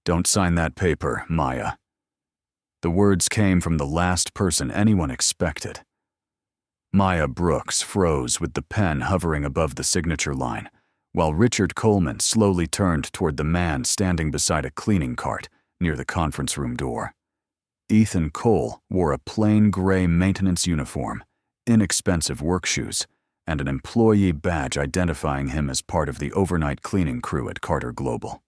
"Don't sign that paper, Maya." The words came from the last person anyone expected. Maya Brooks froze with the pen hovering above the signature line, while Richard Coleman slowly turned toward the man standing beside a cleaning cart near the conference room door. Ethan Cole wore a plain gray maintenance uniform, inexpensive work shoes, and an employee badge identifying him as part of the overnight cleaning crew at Carter Global.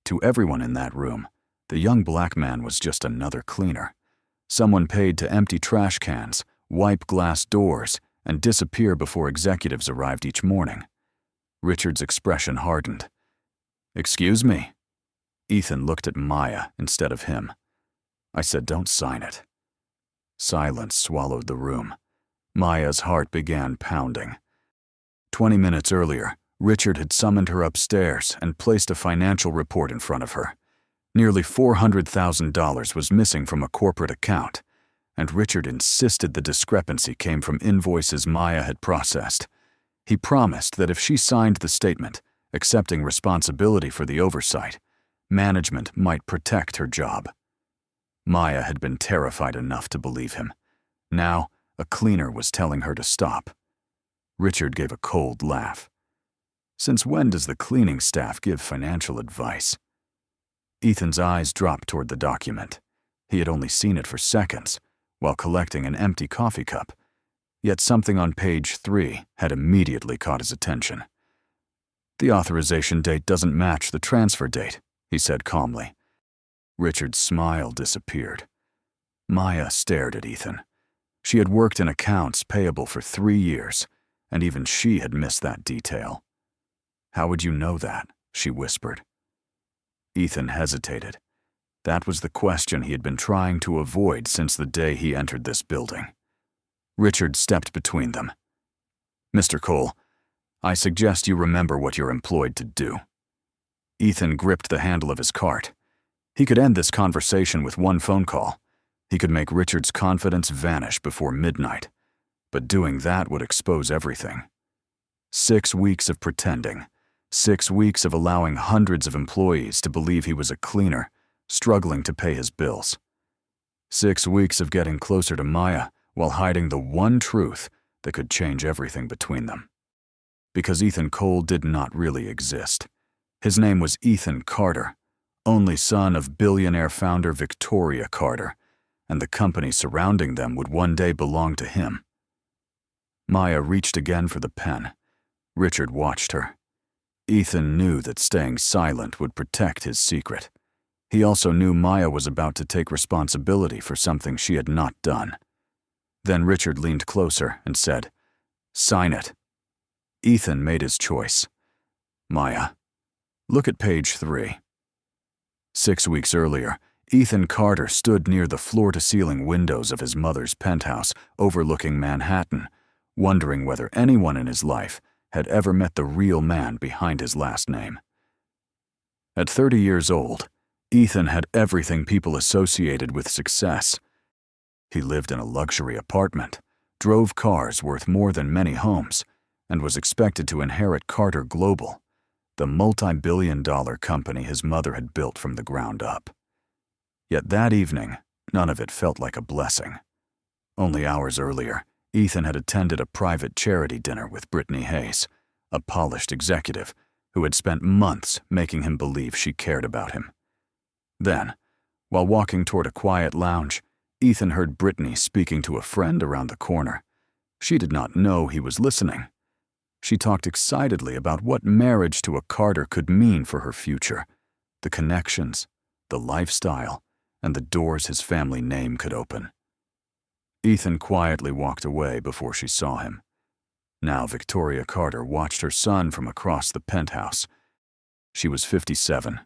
To everyone in that room, the young black man was just another cleaner, someone paid to empty trash cans, wipe glass doors, and disappear before executives arrived each morning. Richard's expression hardened. "Excuse me?" Ethan looked at Maya instead of him. "I said don't sign it." Silence swallowed the room. Maya's heart began pounding. 20 minutes earlier, Richard had summoned her upstairs and placed a financial report in front of her. Nearly $400,000 was missing from a corporate account, and Richard insisted the discrepancy came from invoices Maya had processed. He promised that if she signed the statement, accepting responsibility for the oversight, management might protect her job. Maya had been terrified enough to believe him. Now, a cleaner was telling her to stop. Richard gave a cold laugh. Since when does the cleaning staff give financial advice? Ethan's eyes dropped toward the document. He had only seen it for seconds, while collecting an empty coffee cup. Yet something on page 3 had immediately caught his attention. "The authorization date doesn't match the transfer date," he said calmly. Richard's smile disappeared. Maya stared at Ethan. She had worked in accounts payable for 3 years, and even she had missed that detail. "How would you know that?" she whispered. Ethan hesitated. That was the question he had been trying to avoid since the day he entered this building. Richard stepped between them. "Mr. Cole, I suggest you remember what you're employed to do." Ethan gripped the handle of his cart. He could end this conversation with one phone call. He could make Richard's confidence vanish before midnight. But doing that would expose everything. 6 weeks of pretending. 6 weeks of allowing hundreds of employees to believe he was a cleaner, struggling to pay his bills. 6 weeks of getting closer to Maya while hiding the one truth that could change everything between them. Because Ethan Cole did not really exist. His name was Ethan Carter, only son of billionaire founder Victoria Carter, and the company surrounding them would one day belong to him. Maya reached again for the pen. Richard watched her. Ethan knew that staying silent would protect his secret. He also knew Maya was about to take responsibility for something she had not done. Then Richard leaned closer and said, "Sign it." Ethan made his choice. "Maya, look at page 3. 6 weeks earlier, Ethan Carter stood near the floor-to-ceiling windows of his mother's penthouse overlooking Manhattan, wondering whether anyone in his life had ever met the real man behind his last name. At 30 years old, Ethan had everything people associated with success. He lived in a luxury apartment, drove cars worth more than many homes, and was expected to inherit Carter Global, the multi-billion-dollar company his mother had built from the ground up. Yet that evening, none of it felt like a blessing. Only hours earlier, Ethan had attended a private charity dinner with Brittany Hayes, a polished executive who had spent months making him believe she cared about him. Then, while walking toward a quiet lounge, Ethan heard Brittany speaking to a friend around the corner. She did not know he was listening. She talked excitedly about what marriage to a Carter could mean for her future, the connections, the lifestyle, and the doors his family name could open. Ethan quietly walked away before she saw him. Now Victoria Carter watched her son from across the penthouse. She was 57,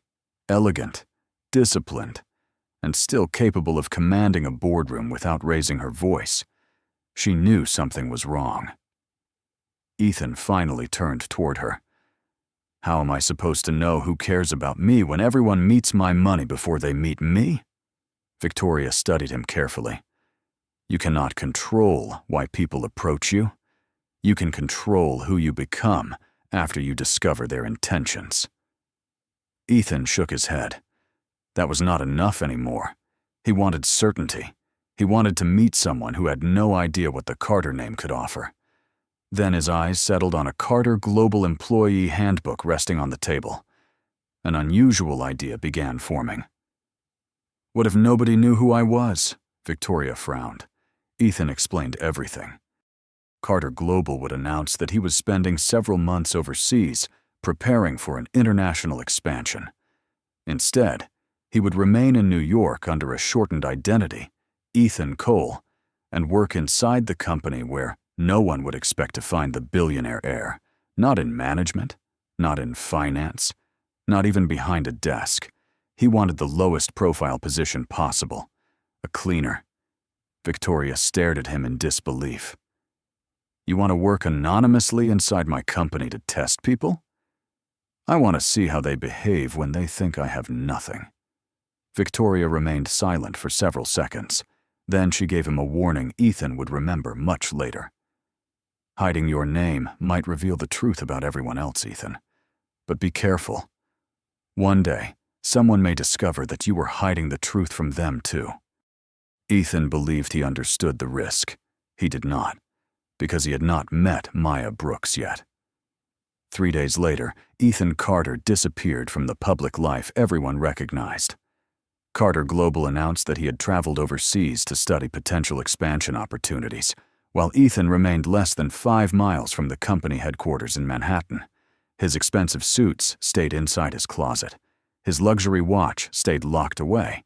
elegant, disciplined, and still capable of commanding a boardroom without raising her voice. She knew something was wrong. Ethan finally turned toward her. "How am I supposed to know who cares about me when everyone meets my money before they meet me?" Victoria studied him carefully. "You cannot control why people approach you. You can control who you become after you discover their intentions." Ethan shook his head. That was not enough anymore. He wanted certainty. He wanted to meet someone who had no idea what the Carter name could offer. Then his eyes settled on a Carter Global Employee Handbook resting on the table. An unusual idea began forming. What if nobody knew who I was? Victoria frowned. Ethan explained everything. Carter Global would announce that he was spending several months overseas preparing for an international expansion. Instead, he would remain in New York under a shortened identity, Ethan Cole, and work inside the company where no one would expect to find the billionaire heir, not in management, not in finance, not even behind a desk. He wanted the lowest profile position possible, a cleaner. Victoria stared at him in disbelief. You want to work anonymously inside my company to test people? I want to see how they behave when they think I have nothing. Victoria remained silent for several seconds. Then she gave him a warning Ethan would remember much later. Hiding your name might reveal the truth about everyone else, Ethan. But be careful. One day, someone may discover that you were hiding the truth from them too. Ethan believed he understood the risk. He did not, because he had not met Maya Brooks yet. 3 days later, Ethan Carter disappeared from the public life everyone recognized. Carter Global announced that he had traveled overseas to study potential expansion opportunities, while Ethan remained less than 5 miles from the company headquarters in Manhattan. His expensive suits stayed inside his closet. His luxury watch stayed locked away.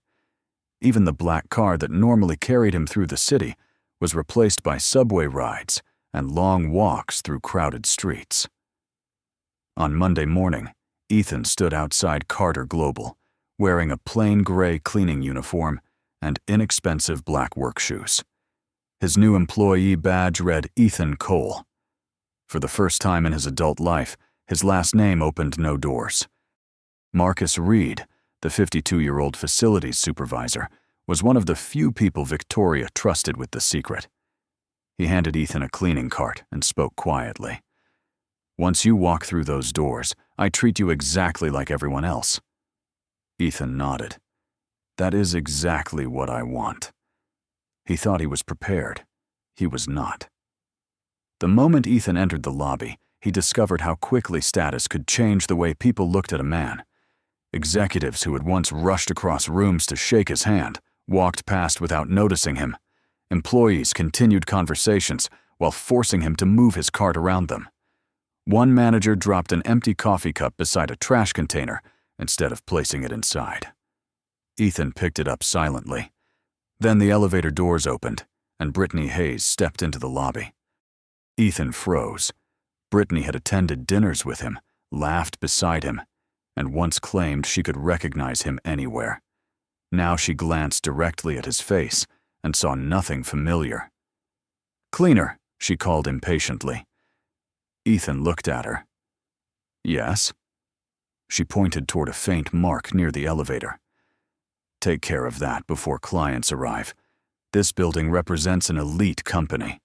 Even the black car that normally carried him through the city was replaced by subway rides and long walks through crowded streets. On Monday morning, Ethan stood outside Carter Global, wearing a plain gray cleaning uniform and inexpensive black work shoes. His new employee badge read Ethan Cole. For the first time in his adult life, his last name opened no doors. Marcus Reed, the 52-year-old facilities supervisor, was one of the few people Victoria trusted with the secret. He handed Ethan a cleaning cart and spoke quietly. Once you walk through those doors, I treat you exactly like everyone else. Ethan nodded. That is exactly what I want. He thought he was prepared. He was not. The moment Ethan entered the lobby, he discovered how quickly status could change the way people looked at a man. Executives who had once rushed across rooms to shake his hand walked past without noticing him. Employees continued conversations while forcing him to move his cart around them. One manager dropped an empty coffee cup beside a trash container instead of placing it inside. Ethan picked it up silently. Then the elevator doors opened, and Brittany Hayes stepped into the lobby. Ethan froze. Brittany had attended dinners with him, laughed beside him, and once claimed she could recognize him anywhere. Now she glanced directly at his face and saw nothing familiar. "Cleaner," she called impatiently. Ethan looked at her. "Yes?" She pointed toward a faint mark near the elevator. "Take care of that before clients arrive. This building represents an elite company."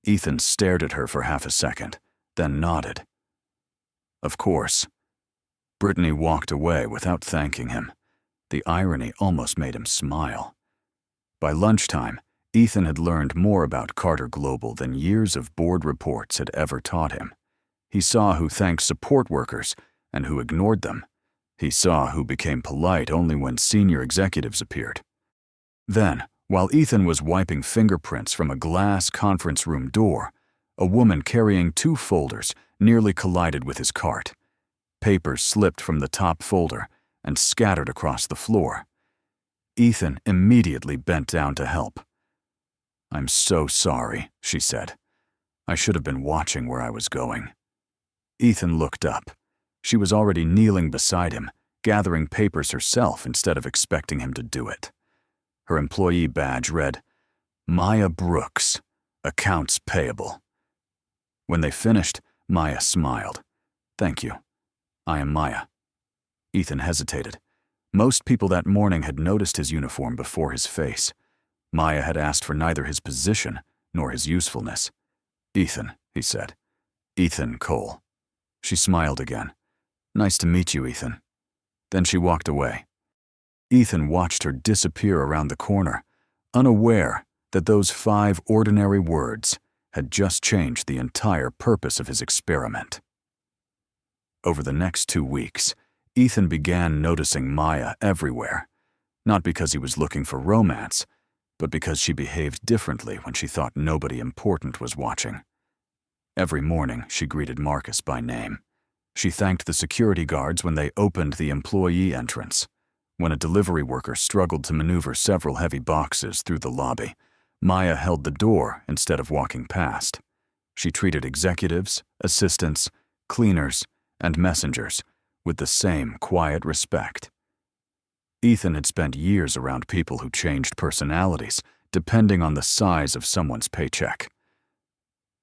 Ethan stared at her for half a second, then nodded. "Of course." Brittany walked away without thanking him. The irony almost made him smile. By lunchtime, Ethan had learned more about Carter Global than years of board reports had ever taught him. He saw who thanked support workers and who ignored them. He saw who became polite only when senior executives appeared. Then, while Ethan was wiping fingerprints from a glass conference room door, a woman carrying 2 folders nearly collided with his cart. Papers slipped from the top folder and scattered across the floor. Ethan immediately bent down to help. "I'm so sorry," she said. "I should have been watching where I was going." Ethan looked up. She was already kneeling beside him, gathering papers herself instead of expecting him to do it. Her employee badge read, Maya Brooks, Accounts Payable. When they finished, Maya smiled. "Thank you. I am Maya." Ethan hesitated. Most people that morning had noticed his uniform before his face. Maya had asked for neither his position nor his usefulness. "Ethan," he said. "Ethan Cole." She smiled again. "Nice to meet you, Ethan." Then she walked away. Ethan watched her disappear around the corner, unaware that those 5 ordinary words had just changed the entire purpose of his experiment. Over the next 2 weeks, Ethan began noticing Maya everywhere, not because he was looking for romance, but because she behaved differently when she thought nobody important was watching. Every morning, she greeted Marcus by name. She thanked the security guards when they opened the employee entrance. When a delivery worker struggled to maneuver several heavy boxes through the lobby, Maya held the door instead of walking past. She treated executives, assistants, cleaners, and messengers with the same quiet respect. Ethan had spent years around people who changed personalities depending on the size of someone's paycheck.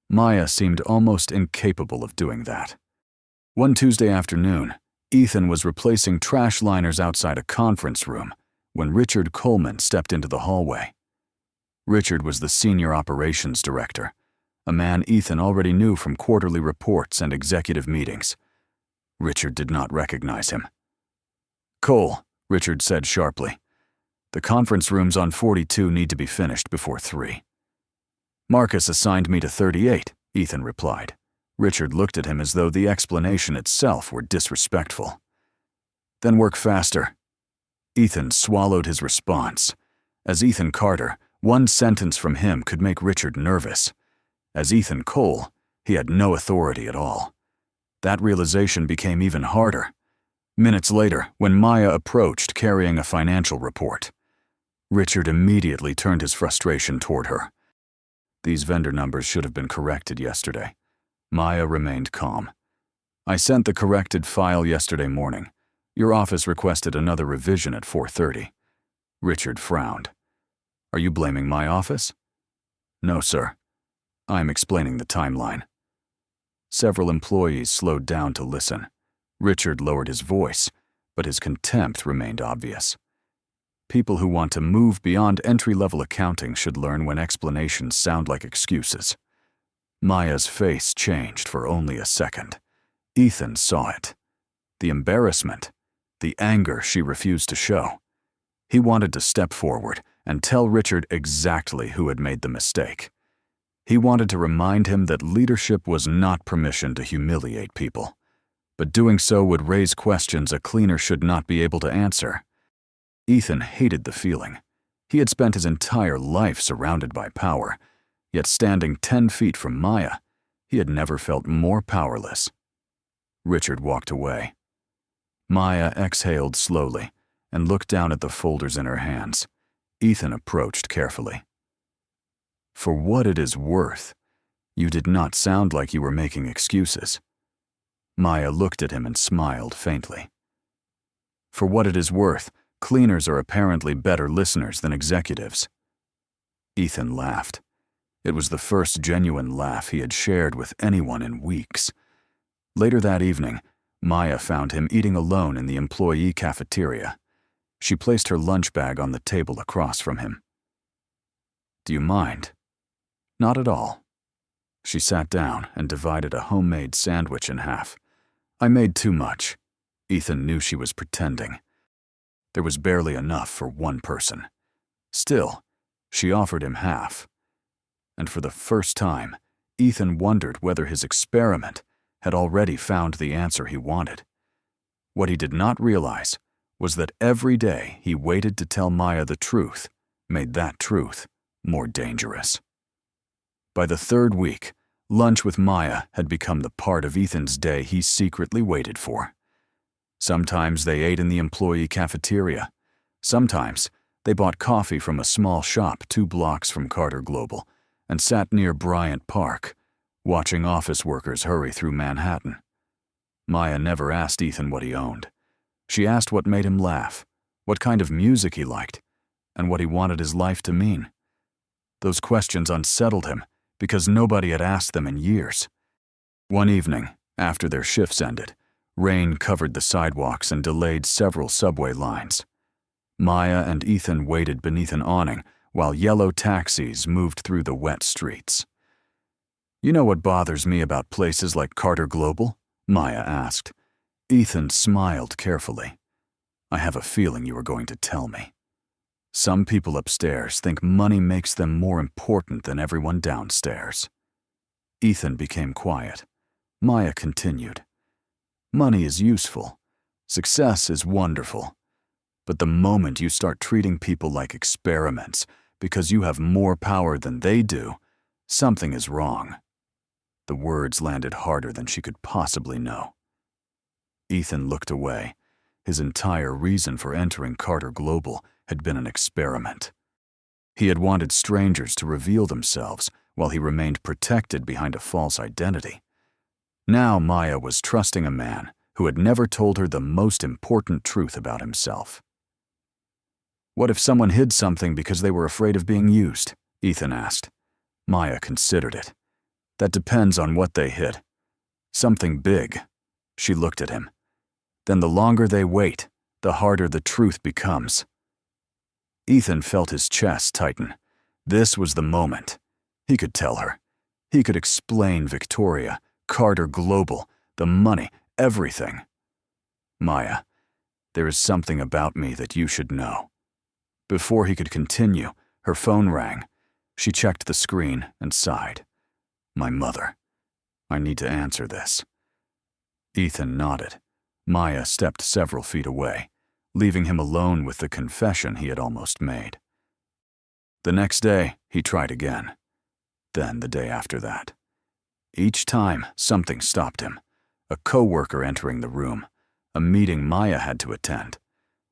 Maya seemed almost incapable of doing that. One Tuesday afternoon, Ethan was replacing trash liners outside a conference room when Richard Coleman stepped into the hallway. Richard was the senior operations director, a man Ethan already knew from quarterly reports and executive meetings. Richard did not recognize him. "Cole," Richard said sharply, "the conference rooms on 42 need to be finished before 3. "Marcus assigned me to 38, Ethan replied. Richard looked at him as though the explanation itself were disrespectful. "Then work faster." Ethan swallowed his response. As Ethan Carter, one sentence from him could make Richard nervous. As Ethan Cole, he had no authority at all. That realization became even harder. Minutes later, when Maya approached carrying a financial report, Richard immediately turned his frustration toward her. "These vendor numbers should have been corrected yesterday." Maya remained calm. "I sent the corrected file yesterday morning. Your office requested another revision at 4:30. Richard frowned. "Are you blaming my office?" "No, sir. I'm explaining the timeline." Several employees slowed down to listen. Richard lowered his voice, but his contempt remained obvious. People who want to move beyond entry-level accounting should learn when explanations sound like excuses. Maya's face changed for only a second. Ethan saw it. The embarrassment, the anger she refused to show. He wanted to step forward and tell Richard exactly who had made the mistake. He wanted to remind him that leadership was not permission to humiliate people, but doing so would raise questions a cleaner should not be able to answer. Ethan hated the feeling. He had spent his entire life surrounded by power, yet standing 10 feet from Maya, he had never felt more powerless. Richard walked away. Maya exhaled slowly and looked down at the folders in her hands. Ethan approached carefully. "For what it is worth, you did not sound like you were making excuses." Maya looked at him and smiled faintly. "For what it is worth, cleaners are apparently better listeners than executives." Ethan laughed. It was the first genuine laugh he had shared with anyone in weeks. Later that evening, Maya found him eating alone in the employee cafeteria. She placed her lunch bag on the table across from him. "Do you mind?" "Not at all." She sat down and divided a homemade sandwich in half. "I made too much." Ethan knew she was pretending. There was barely enough for one person. Still, she offered him half. And for the first time, Ethan wondered whether his experiment had already found the answer he wanted. What he did not realize was that every day he waited to tell Maya the truth made that truth more dangerous. By the 3rd week, lunch with Maya had become the part of Ethan's day he secretly waited for. Sometimes they ate in the employee cafeteria. Sometimes they bought coffee from a small shop 2 blocks from Carter Global and sat near Bryant Park, watching office workers hurry through Manhattan. Maya never asked Ethan what he owned. She asked what made him laugh, what kind of music he liked, and what he wanted his life to mean. Those questions unsettled him because nobody had asked them in years. One evening, after their shifts ended, rain covered the sidewalks and delayed several subway lines. Maya and Ethan waited beneath an awning while yellow taxis moved through the wet streets. "You know what bothers me about places like Carter Global?" Maya asked. Ethan smiled carefully. I have a feeling you are going to tell me. Some people upstairs think money makes them more important than everyone downstairs." Ethan became quiet. Maya continued. "Money is useful. Success is wonderful. But the moment you start treating people like experiments because you have more power than they do, something is wrong." The words landed harder than she could possibly know. Ethan looked away. His entire reason for entering Carter Global had been an experiment. He had wanted strangers to reveal themselves while he remained protected behind a false identity. Now Maya was trusting a man who had never told her the most important truth about himself. "What if someone hid something because they were afraid of being used?" Ethan asked. Maya considered it. "That depends on what they hid. Something big." She looked at him. "Then the longer they wait, the harder the truth becomes." Ethan felt his chest tighten. This was the moment. He could tell her. He could explain Victoria, Carter Global, the money, everything. "Maya, there is something about me that you should know." Before he could continue, her phone rang. She checked the screen and sighed. "My mother. I need to answer this." Ethan nodded. Maya stepped several feet away, leaving him alone with the confession he had almost made. The next day, he tried again. Then the day after that. Each time, something stopped him. A coworker entering the room, a meeting Maya had to attend,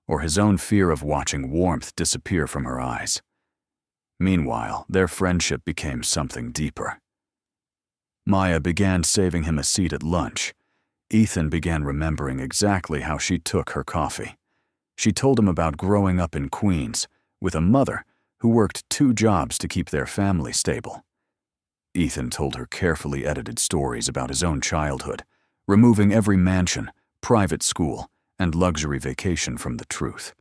or his own fear of watching warmth disappear from her eyes. Meanwhile, their friendship became something deeper. Maya began saving him a seat at lunch. Ethan began remembering exactly how she took her coffee. She told him about growing up in Queens with a mother who worked 2 jobs to keep their family stable. Ethan told her carefully edited stories about his own childhood, removing every mansion, private school, and luxury vacation from the truth.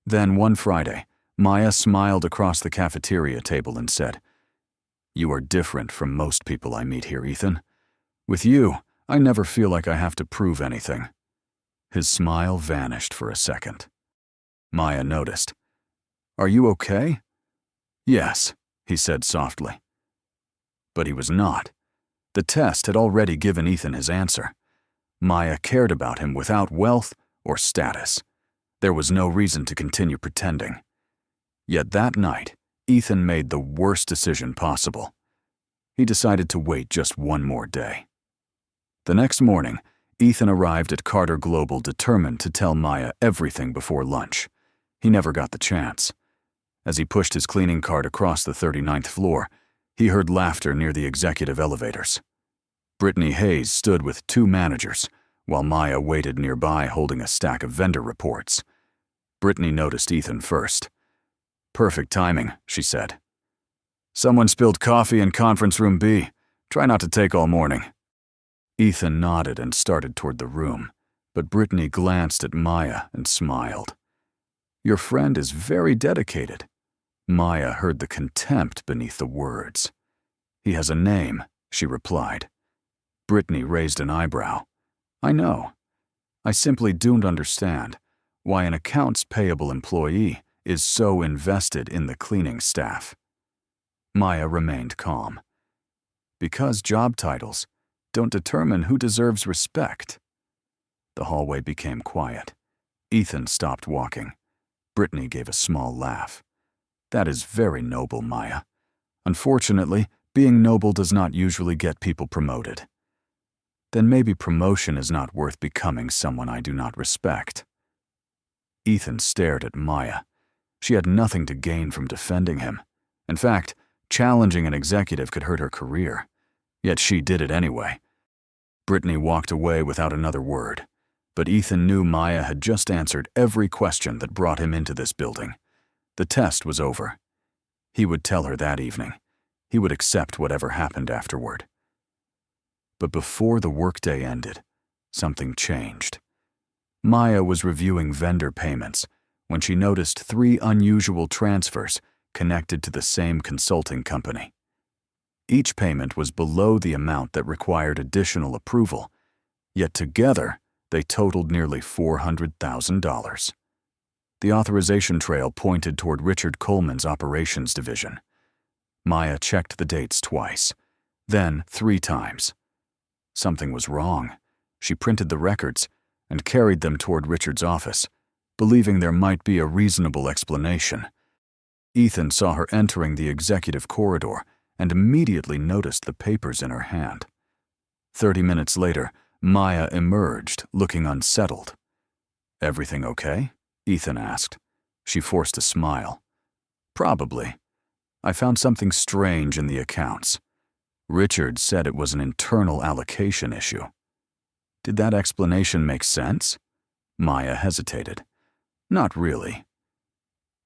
Then one Friday, Maya smiled across the cafeteria table and said, "You are different from most people I meet here, Ethan. With you, I never feel like I have to prove anything." His smile vanished for a second. Maya noticed. "Are you okay?" "Yes," he said softly. But he was not. The test had already given Ethan his answer. Maya cared about him without wealth or status. There was no reason to continue pretending. Yet that night, Ethan made the worst decision possible. He decided to wait just one more day. The next morning, Ethan arrived at Carter Global determined to tell Maya everything before lunch. He never got the chance. As he pushed his cleaning cart across the 39th floor, he heard laughter near the executive elevators. Brittany Hayes stood with 2 managers, while Maya waited nearby holding a stack of vendor reports. Brittany noticed Ethan first. "Perfect timing," she said. "Someone spilled coffee in conference room B. Try not to take all morning." Ethan nodded and started toward the room, but Brittany glanced at Maya and smiled. "Your friend is very dedicated." Maya heard the contempt beneath the words. "He has a name," she replied. Brittany raised an eyebrow. "I know. I simply don't understand why an accounts payable employee is so invested in the cleaning staff." Maya remained calm. "Because job titles don't determine who deserves respect." The hallway became quiet. Ethan stopped walking. Brittany gave a small laugh. "That is very noble, Maya. Unfortunately, being noble does not usually get people promoted." "Then maybe promotion is not worth becoming someone I do not respect." Ethan stared at Maya. She had nothing to gain from defending him. In fact, challenging an executive could hurt her career. Yet she did it anyway. Brittany walked away without another word. But Ethan knew Maya had just answered every question that brought him into this building. The test was over. He would tell her that evening. He would accept whatever happened afterward. But before the workday ended, something changed. Maya was reviewing vendor payments when she noticed 3 unusual transfers connected to the same consulting company. Each payment was below the amount that required additional approval, yet together They totaled nearly $400,000. The authorization trail pointed toward Richard Coleman's operations division. Maya checked the dates twice, then 3 times. Something was wrong. She printed the records and carried them toward Richard's office, believing there might be a reasonable explanation. Ethan saw her entering the executive corridor and immediately noticed the papers in her hand. 30 minutes later, Maya emerged, looking unsettled. "Everything okay?" Ethan asked. She forced a smile. "Probably. I found something strange in the accounts. Richard said it was an internal allocation issue." "Did that explanation make sense?" Maya hesitated. "Not really."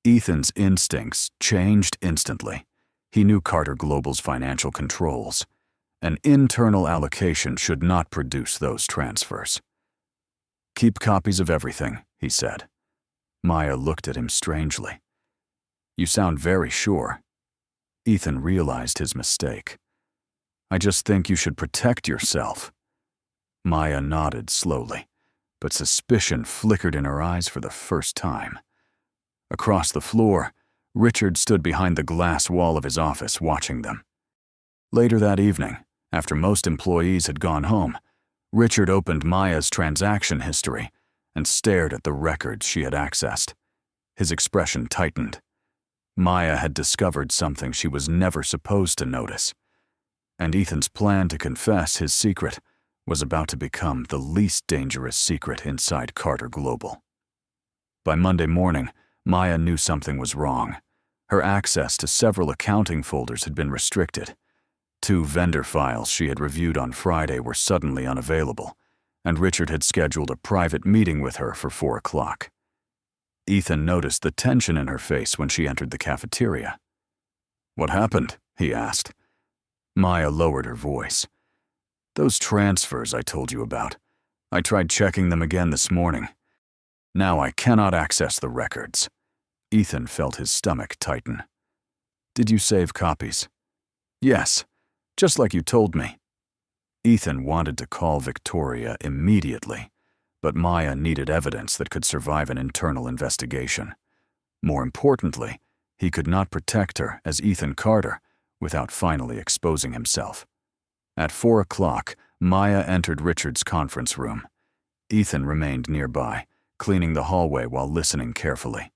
Ethan's instincts changed instantly. He knew Carter Global's financial controls. An internal allocation should not produce those transfers. "Keep copies of everything," he said. Maya looked at him strangely. "You sound very sure." Ethan realized his mistake. "I just think you should protect yourself." Maya nodded slowly, but suspicion flickered in her eyes for the first time. Across the floor, Richard stood behind the glass wall of his office watching them. Later that evening, after most employees had gone home, Richard opened Maya's transaction history and stared at the records she had accessed. His expression tightened. Maya had discovered something she was never supposed to notice, and Ethan's plan to confess his secret was about to become the least dangerous secret inside Carter Global. By Monday morning, Maya knew something was wrong. Her access to several accounting folders had been restricted. 2 vendor files she had reviewed on Friday were suddenly unavailable, and Richard had scheduled a private meeting with her for 4 o'clock. Ethan noticed the tension in her face when she entered the cafeteria. "What happened?" he asked. Maya lowered her voice. "Those transfers I told you about. I tried checking them again this morning. Now I cannot access the records." Ethan felt his stomach tighten. "Did you save copies?" "Yes, just like you told me." Ethan wanted to call Victoria immediately, but Maya needed evidence that could survive an internal investigation. More importantly, he could not protect her as Ethan Carter without finally exposing himself. At 4 o'clock, Maya entered Richard's conference room. Ethan remained nearby, cleaning the hallway while listening carefully.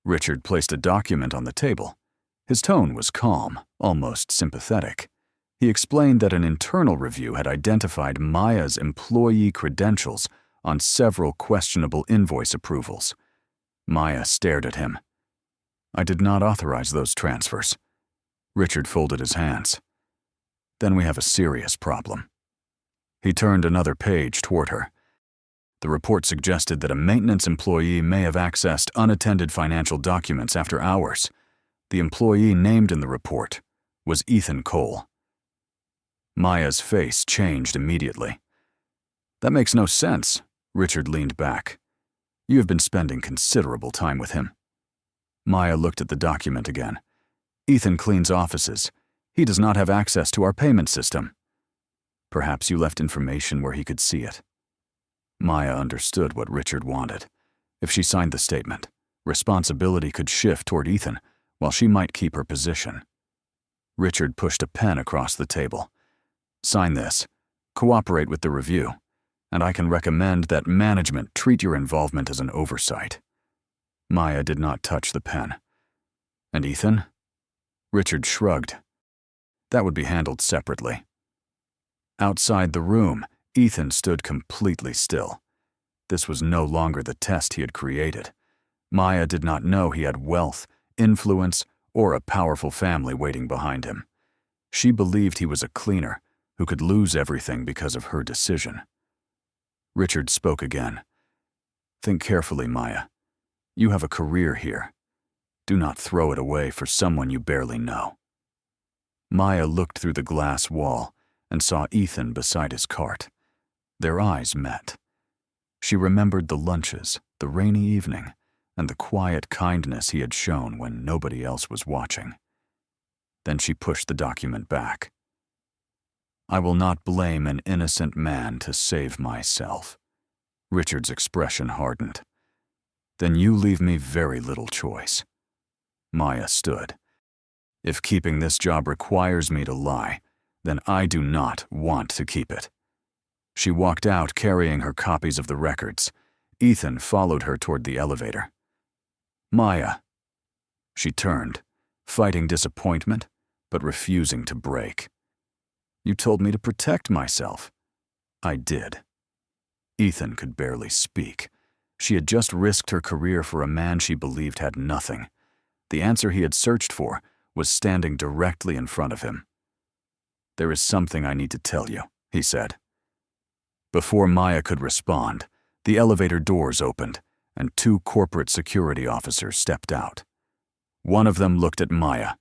Richard placed a document on the table. His tone was calm, almost sympathetic. He explained that an internal review had identified Maya's employee credentials on several questionable invoice approvals. Maya stared at him. "I did not authorize those transfers." Richard folded his hands. "Then we have a serious problem." He turned another page toward her. The report suggested that a maintenance employee may have accessed unattended financial documents after hours. The employee named in the report was Ethan Cole. Maya's face changed immediately. "That makes no sense." Richard leaned back. "You have been spending considerable time with him." Maya looked at the document again. "Ethan cleans offices. He does not have access to our payment system." "Perhaps you left information where he could see it." Maya understood what Richard wanted. If she signed the statement, responsibility could shift toward Ethan, while she might keep her position. Richard pushed a pen across the table. "Sign this. Cooperate with the review, and I can recommend that management treat your involvement as an oversight." Maya did not touch the pen. "And Ethan?" Richard shrugged. "That would be handled separately." Outside the room, Ethan stood completely still. This was no longer the test he had created. Maya did not know he had wealth, influence, or a powerful family waiting behind him. She believed he was a cleaner who could lose everything because of her decision. Richard spoke again. "Think carefully, Maya. You have a career here. Do not throw it away for someone you barely know." Maya looked through the glass wall and saw Ethan beside his cart. Their eyes met. She remembered the lunches, the rainy evening, and the quiet kindness he had shown when nobody else was watching. Then she pushed the document back. "I will not blame an innocent man to save myself." Richard's expression hardened. Then you leave me very little choice. Maya stood. If keeping this job requires me to lie, then I do not want to keep it. She walked out carrying her copies of the records. Ethan followed her toward the elevator. Maya. She turned, fighting disappointment, but refusing to break. You told me to protect myself. I did. Ethan could barely speak. She had just risked her career for a man she believed had nothing. The answer he had searched for was standing directly in front of him. There is something I need to tell you, he said. Before Maya could respond, the elevator doors opened, and 2 corporate security officers stepped out. One of them looked at Maya.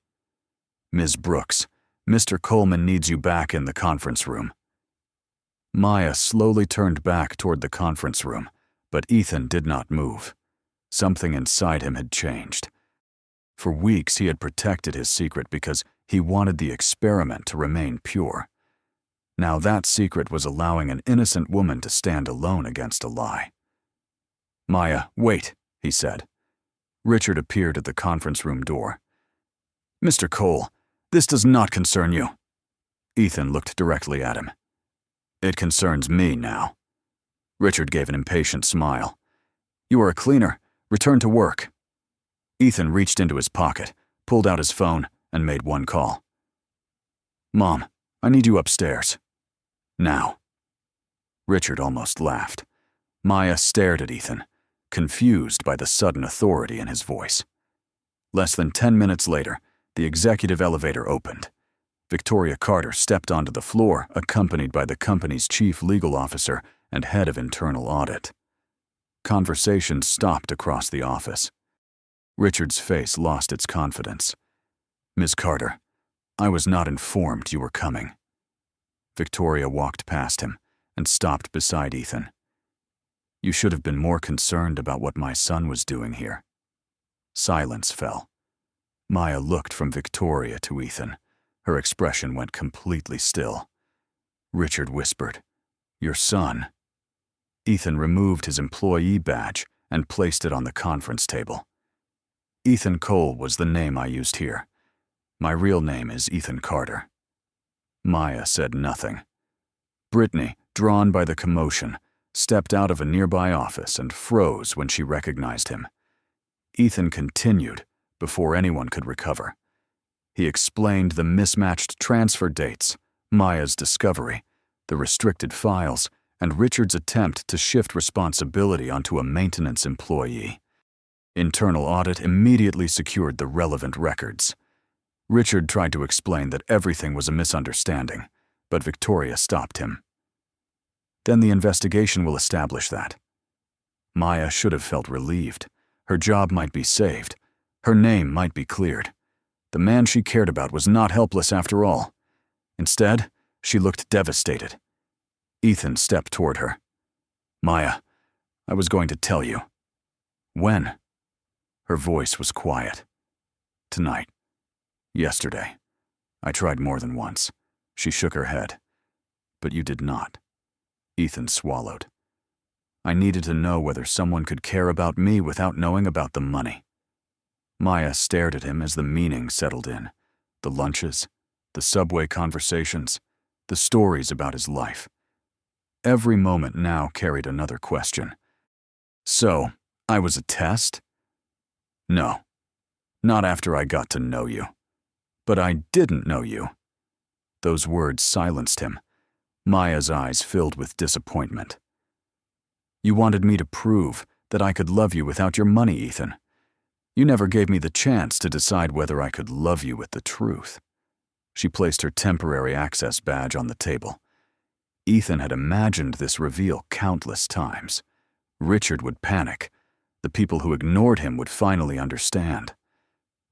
Ms. Brooks, Mr. Coleman needs you back in the conference room. Maya slowly turned back toward the conference room, but Ethan did not move. Something inside him had changed. For weeks he had protected his secret because he wanted the experiment to remain pure. Now that secret was allowing an innocent woman to stand alone against a lie. Maya, wait, he said. Richard appeared at the conference room door. Mr. Cole, this does not concern you. Ethan looked directly at him. It concerns me now. Richard gave an impatient smile. You are a cleaner. Return to work. Ethan reached into his pocket, pulled out his phone, and made one call. Mom, I need you upstairs. Now. Richard almost laughed. Maya stared at Ethan, confused by the sudden authority in his voice. Less than 10 minutes later, the executive elevator opened. Victoria Carter stepped onto the floor, accompanied by the company's chief legal officer and head of internal audit. Conversation stopped across the office. Richard's face lost its confidence. Ms. Carter, I was not informed you were coming. Victoria walked past him and stopped beside Ethan. You should have been more concerned about what my son was doing here. Silence fell. Maya looked from Victoria to Ethan. Her expression went completely still. Richard whispered, Your son. Ethan removed his employee badge and placed it on the conference table. Ethan Cole was the name I used here. My real name is Ethan Carter. Maya said nothing. Brittany, drawn by the commotion, stepped out of a nearby office and froze when she recognized him. Ethan continued before anyone could recover. He explained the mismatched transfer dates, Maya's discovery, the restricted files, and Richard's attempt to shift responsibility onto a maintenance employee. Internal audit immediately secured the relevant records. Richard tried to explain that everything was a misunderstanding, but Victoria stopped him. Then the investigation will establish that. Maya should have felt relieved. Her job might be saved. Her name might be cleared. The man she cared about was not helpless after all. Instead, she looked devastated. Ethan stepped toward her. Maya, I was going to tell you. When? Her voice was quiet. Tonight. Yesterday. I tried more than once. She shook her head. But you did not. Ethan swallowed. I needed to know whether someone could care about me without knowing about the money. Maya stared at him as the meaning settled in. The lunches, the subway conversations, the stories about his life. Every moment now carried another question. So, I was a test? No. Not after I got to know you. But I didn't know you. Those words silenced him. Maya's eyes filled with disappointment. You wanted me to prove that I could love you without your money, Ethan. You never gave me the chance to decide whether I could love you with the truth. She placed her temporary access badge on the table. Ethan had imagined this reveal countless times. Richard would panic. The people who ignored him would finally understand.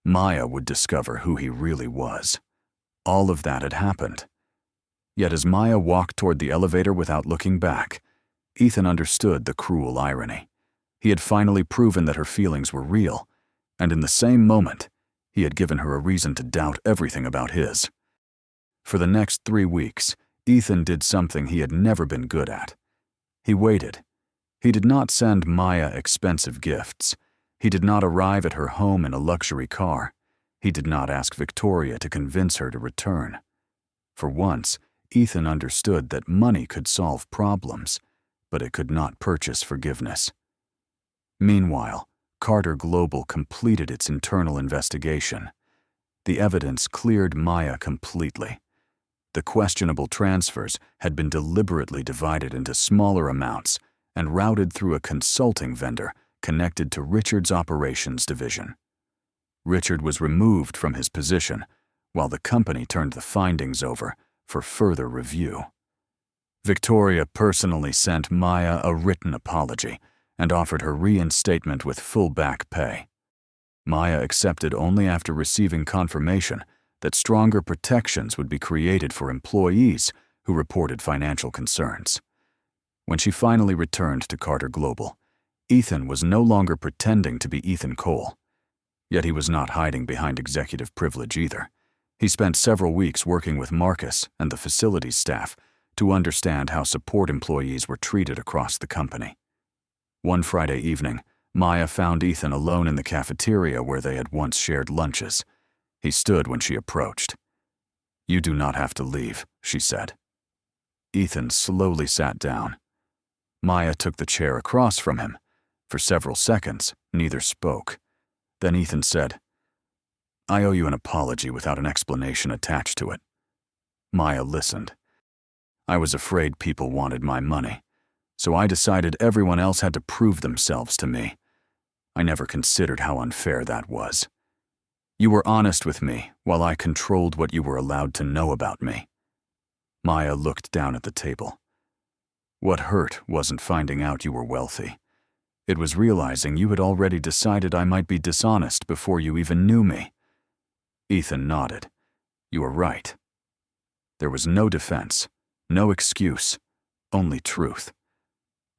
Maya would discover who he really was. All of that had happened. Yet as Maya walked toward the elevator without looking back, Ethan understood the cruel irony. He had finally proven that her feelings were real, and in the same moment, he had given her a reason to doubt everything about his. For the next 3 weeks, Ethan did something he had never been good at. He waited. He did not send Maya expensive gifts. He did not arrive at her home in a luxury car. He did not ask Victoria to convince her to return. For once, Ethan understood that money could solve problems, but it could not purchase forgiveness. Meanwhile, Carter Global completed its internal investigation. The evidence cleared Maya completely. The questionable transfers had been deliberately divided into smaller amounts and routed through a consulting vendor connected to Richard's operations division. Richard was removed from his position, while the company turned the findings over for further review. Victoria personally sent Maya a written apology and offered her reinstatement with full back pay. Maya accepted only after receiving confirmation that stronger protections would be created for employees who reported financial concerns. When she finally returned to Carter Global, Ethan was no longer pretending to be Ethan Cole. Yet he was not hiding behind executive privilege either. He spent several weeks working with Marcus and the facilities staff to understand how support employees were treated across the company. One Friday evening, Maya found Ethan alone in the cafeteria where they had once shared lunches. He stood when she approached. "You do not have to leave," she said. Ethan slowly sat down. Maya took the chair across from him. For several seconds, neither spoke. Then Ethan said, "I owe you an apology without an explanation attached to it." Maya listened. "I was afraid people wanted my money, so I decided everyone else had to prove themselves to me. I never considered how unfair that was. You were honest with me while I controlled what you were allowed to know about me." Maya looked down at the table. "What hurt wasn't finding out you were wealthy. It was realizing you had already decided I might be dishonest before you even knew me." Ethan nodded. "You were right." There was no defense, no excuse, only truth.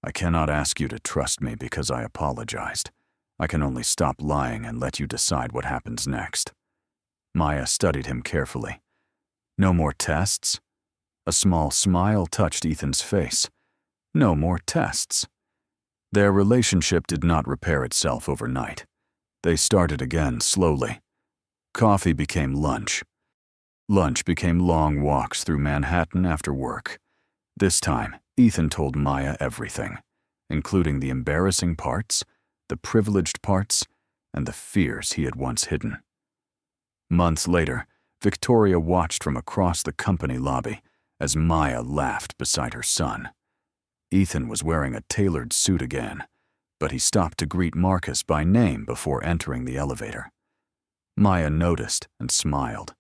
"I cannot ask you to trust me because I apologized. I can only stop lying and let you decide what happens next." Maya studied him carefully. "No more tests?" A small smile touched Ethan's face. "No more tests." Their relationship did not repair itself overnight. They started again slowly. Coffee became lunch. Lunch became long walks through Manhattan after work. This time, Ethan told Maya everything, including the embarrassing parts, the privileged parts, and the fears he had once hidden. Months later, Victoria watched from across the company lobby as Maya laughed beside her son. Ethan was wearing a tailored suit again, but he stopped to greet Marcus by name before entering the elevator. Maya noticed and smiled.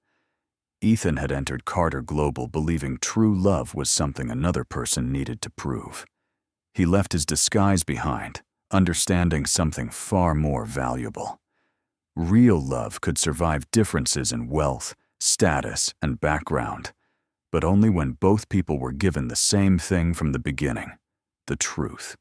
Ethan had entered Carter Global believing true love was something another person needed to prove. He left his disguise behind, understanding something far more valuable. Real love could survive differences in wealth, status, and background, but only when both people were given the same thing from the beginning: the truth.